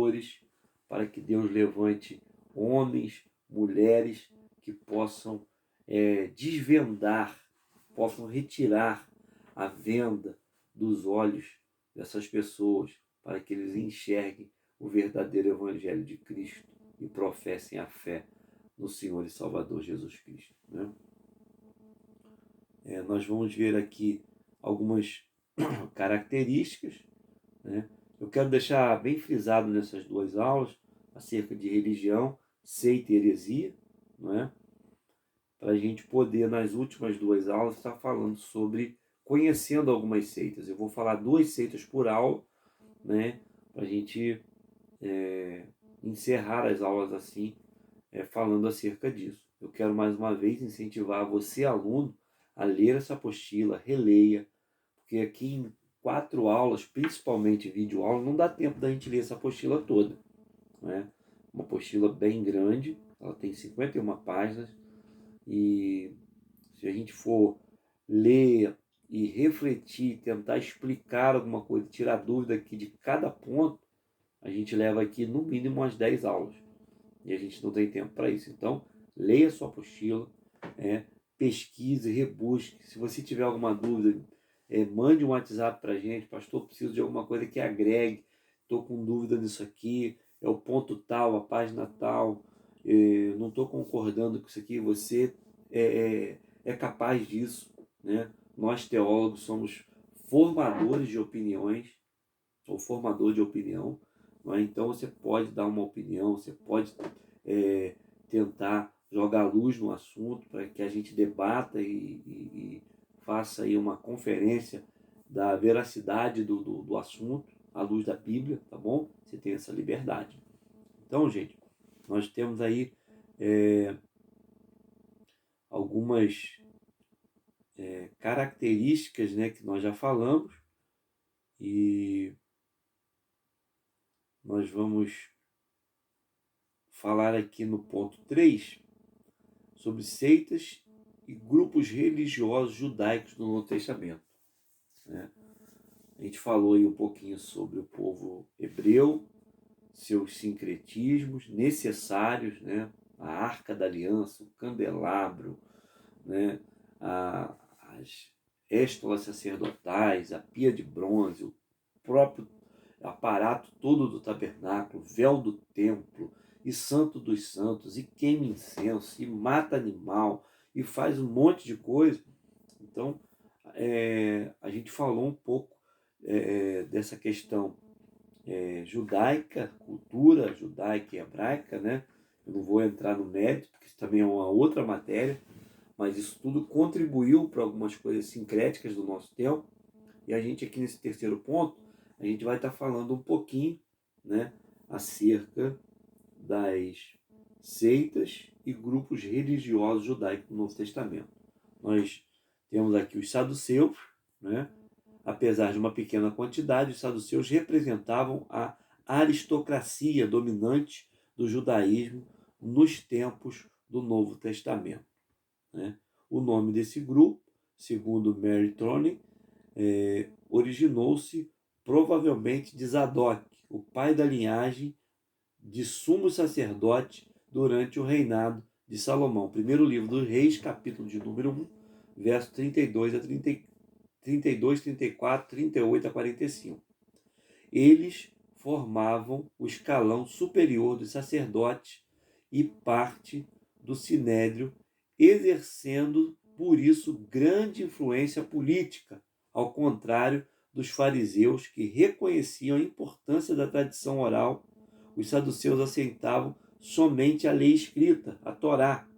pastores, para que Deus levante homens, mulheres que possam desvendar, possam retirar a venda dos olhos dessas pessoas, para que eles enxerguem o verdadeiro Evangelho de Cristo e professem a fé no Senhor e Salvador Jesus Cristo, né? Nós vamos ver aqui algumas características, né? Eu quero deixar bem frisado nessas duas aulas acerca de religião, seita e heresia, não é? Para a gente poder, nas últimas duas aulas, estar falando sobre conhecendo algumas seitas. Eu vou falar 2 seitas por aula, né? Para a gente encerrar as aulas assim, falando acerca disso. Eu quero mais uma vez incentivar você, aluno, a ler essa apostila, releia, porque aqui em 4 aulas, principalmente vídeo aula, não dá tempo da gente ler essa apostila toda, né? Uma apostila bem grande, ela tem 51 páginas, e se a gente for ler e refletir, tentar explicar alguma coisa, tirar dúvida aqui de cada ponto, a gente leva aqui no mínimo umas 10 aulas. E a gente não tem tempo para isso. Então, leia sua apostila, pesquise, rebusque. Se você tiver alguma dúvida, mande um WhatsApp para a gente. Pastor, preciso de alguma coisa que agregue. Estou com dúvida nisso aqui. É o ponto tal, a página tal. Não estou concordando com isso aqui. Você é capaz disso, né? Nós, teólogos, somos formadores de opiniões. Sou formador de opinião. Então você pode dar uma opinião, você pode tentar jogar luz no assunto para que a gente debata e faça aí uma conferência da veracidade do assunto à luz da Bíblia, tá bom? Você tem essa liberdade. Então, gente, nós temos aí algumas características, né, que nós já falamos, e nós vamos falar aqui no ponto 3 sobre seitas e grupos religiosos judaicos no Novo Testamento, né? A gente falou aí um pouquinho sobre o povo hebreu, seus sincretismos necessários, né? A Arca da Aliança, o candelabro, né? As éstolas sacerdotais, a pia de bronze, o próprio aparato todo do tabernáculo, véu do templo, e santo dos santos, e queima incenso, e mata animal, e faz um monte de coisa. Então, a gente falou um pouco dessa questão judaica, cultura judaica e hebraica, né? Eu não vou entrar no mérito, porque isso também é uma outra matéria, mas isso tudo contribuiu para algumas coisas sincréticas do nosso tempo. E a gente aqui nesse terceiro ponto, a gente vai estar falando um pouquinho, né, acerca das seitas e grupos religiosos judaicos do Novo Testamento. Nós temos aqui os saduceus, né? Apesar de uma pequena quantidade, os saduceus representavam a aristocracia dominante do judaísmo nos tempos do Novo Testamento, né? O nome desse grupo, segundo Mary Trone, originou-se provavelmente de Zadok, o pai da linhagem de sumo sacerdote durante o reinado de Salomão. Primeiro livro dos Reis, capítulo de número 1, verso 32 a 32, 34, 38 a 45. Eles formavam o escalão superior dos sacerdotes e parte do sinédrio, exercendo, por isso, grande influência política, ao contrário dos fariseus, que reconheciam a importância da tradição oral. Os saduceus aceitavam somente a lei escrita, a Torá,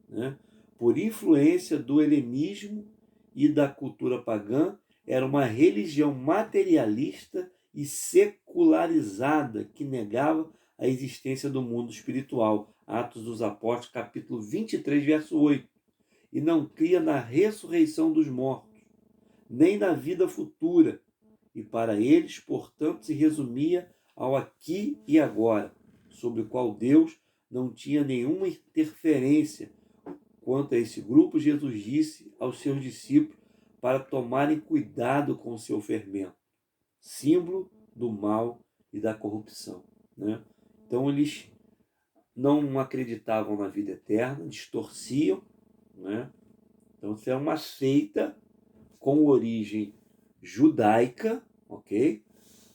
né? Por influência do helenismo e da cultura pagã, era uma religião materialista e secularizada que negava a existência do mundo espiritual. Atos dos Apóstolos, capítulo 23, verso 8. E não cria na ressurreição dos mortos, nem na vida futura. E para eles, portanto, se resumia ao aqui e agora, sobre o qual Deus não tinha nenhuma interferência. Quanto a esse grupo, Jesus disse aos seus discípulos para tomarem cuidado com o seu fermento, símbolo do mal e da corrupção. né? Então eles não acreditavam na vida eterna, distorciam, né? Então isso é uma seita com origem judaica, ok?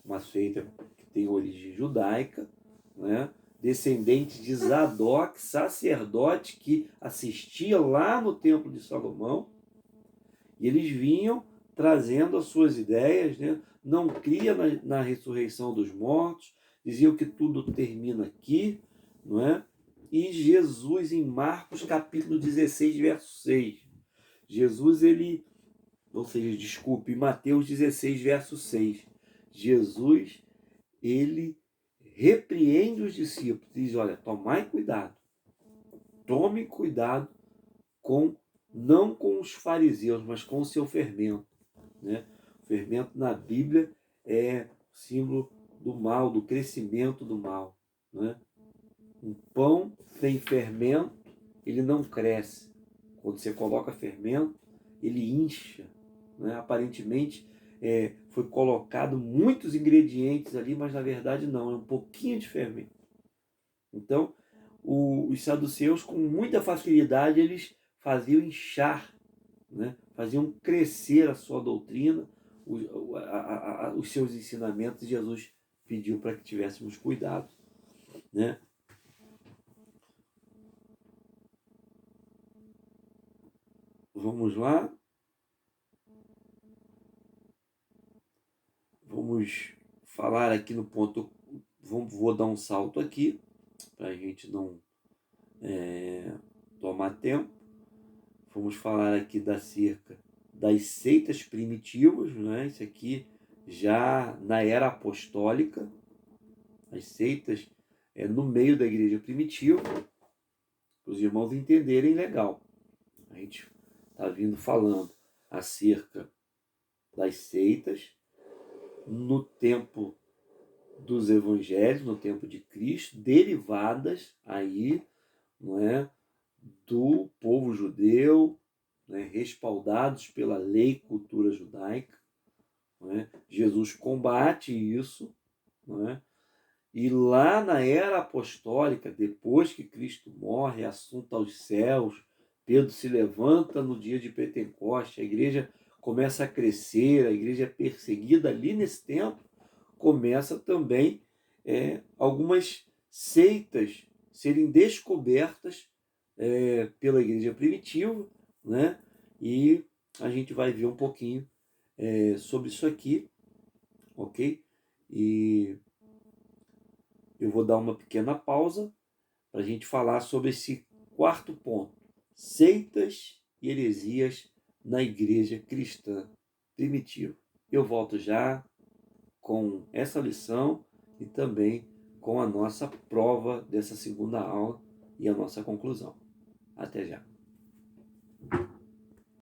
Uma seita que tem origem judaica, né? Descendente de Zadok, sacerdote que assistia lá no Templo de Salomão, e eles vinham trazendo as suas ideias, né? Não cria na ressurreição dos mortos, diziam que tudo termina aqui, não é? E Jesus, em Marcos capítulo 16, verso 6, Jesus, ou seja, desculpe, em Mateus 16, verso 6, Jesus, ele repreende os discípulos, diz, olha, tome cuidado com, não com os fariseus, mas com o seu fermento, né? O fermento na Bíblia é símbolo do mal, do crescimento do mal, né? Um pão sem fermento, ele não cresce. Quando você coloca fermento, ele incha, né? Aparentemente foi colocado muitos ingredientes ali, mas na verdade não, é um pouquinho de fermento. Então, os saduceus, com muita facilidade, eles faziam inchar, né? Faziam crescer a sua doutrina, os seus ensinamentos, e Jesus pediu para que tivéssemos cuidado, né? Vamos lá, vamos falar aqui no ponto, vou dar um salto aqui, para a gente não tomar tempo. Vamos falar aqui acerca das seitas primitivas, né? Isso aqui já na era apostólica, as seitas no meio da igreja primitiva, para os irmãos entenderem legal. A gente está vindo falando acerca das seitas no tempo dos evangelhos, no tempo de Cristo, derivadas aí, não é, do povo judeu, né, respaldados pela lei e cultura judaica. Não é? Jesus combate isso, não é? E lá na era apostólica, depois que Cristo morre, é assunto aos céus, Pedro se levanta no dia de Pentecoste, a igreja começa a crescer, a igreja é perseguida ali nesse tempo, começa também algumas seitas serem descobertas pela igreja primitiva, né? E a gente vai ver um pouquinho sobre isso aqui, ok? E eu vou dar uma pequena pausa para a gente falar sobre esse quarto ponto: seitas e heresias na igreja cristã primitiva. Eu volto já com essa lição e também com a nossa prova dessa segunda aula e a nossa conclusão. Até já.